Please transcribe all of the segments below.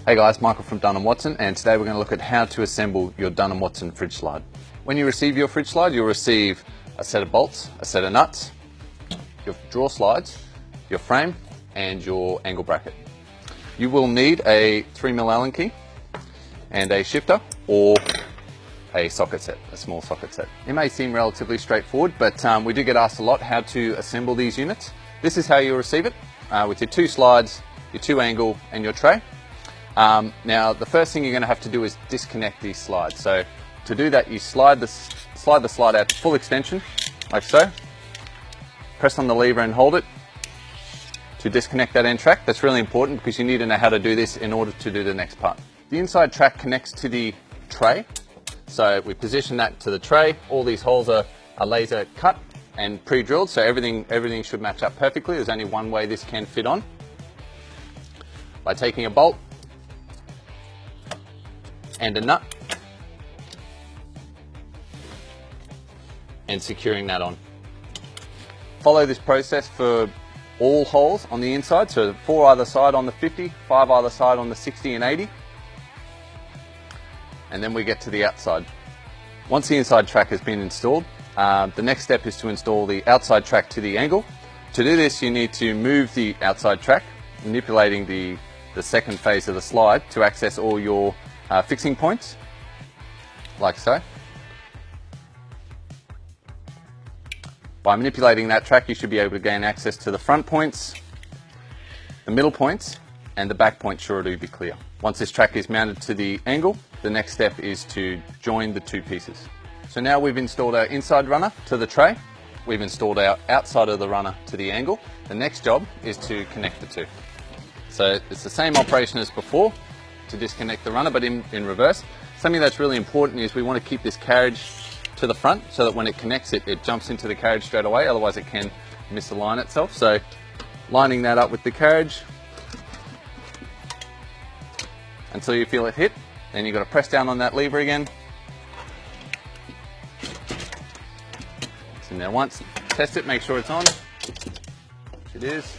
Hey guys, Michael from Dunn & Watson, and today we're going to look at how to assemble your Dunn & Watson fridge slide. When you receive your fridge slide, you'll receive a set of bolts, a set of nuts, your drawer slides, your frame, and your angle bracket. You will need a 3mm Allen key and a shifter or a socket set, a small socket set. It may seem relatively straightforward, but we do get asked a lot how to assemble these units. This is how you'll receive it, with your 2 slides, your 2 angle, and your tray. Now the first thing you're going to have to do is disconnect these slides. So to do that, you slide the slide out to full extension, like so. Press on the lever and hold it to disconnect that end track. That's really important because you need to know how to do this in order to do the next part. The inside track connects to the tray. So we position that to the tray. All these holes are laser cut and pre-drilled, so everything should match up perfectly. There's only one way this can fit on. By taking a bolt and a nut and securing that on. Follow this process for all holes on the inside, so 4 either side on the 50, 5 either side on the 60 and 80, and then we get to the outside. Once the inside track has been installed, the next step is to install the outside track to the angle. To do this, you need to move the outside track, manipulating the second phase of the slide to access all your fixing points, like so. By manipulating that track, you should be able to gain access to the front points, the middle points, and the back point sure to be clear. Once this track is mounted to the angle, the next step is to join the 2 pieces. So now we've installed our inside runner to the tray, we've installed our outside of the runner to the angle. The next job is to connect the 2. So it's the same operation as before, to disconnect the runner, but in reverse. Something that's really important is we want to keep this carriage to the front so that when it connects it jumps into the carriage straight away, otherwise it can misalign itself. So lining that up with the carriage until you feel it hit, then you've got to press down on that lever again. It's in there once, test it, make sure it's on, which it is.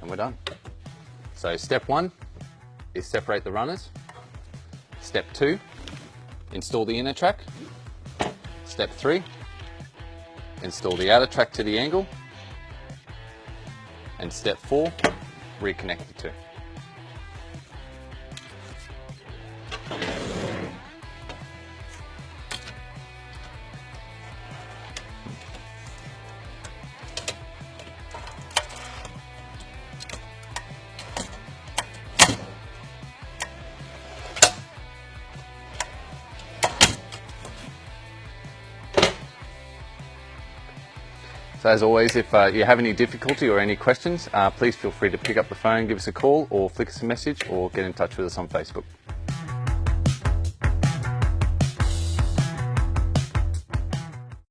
We're done. So step 1 is separate the runners. Step 2, install the inner track. Step 3, install the outer track to the angle. And step 4, reconnect the 2. So as always, if you have any difficulty or any questions, please feel free to pick up the phone, give us a call, or flick us a message, or get in touch with us on Facebook.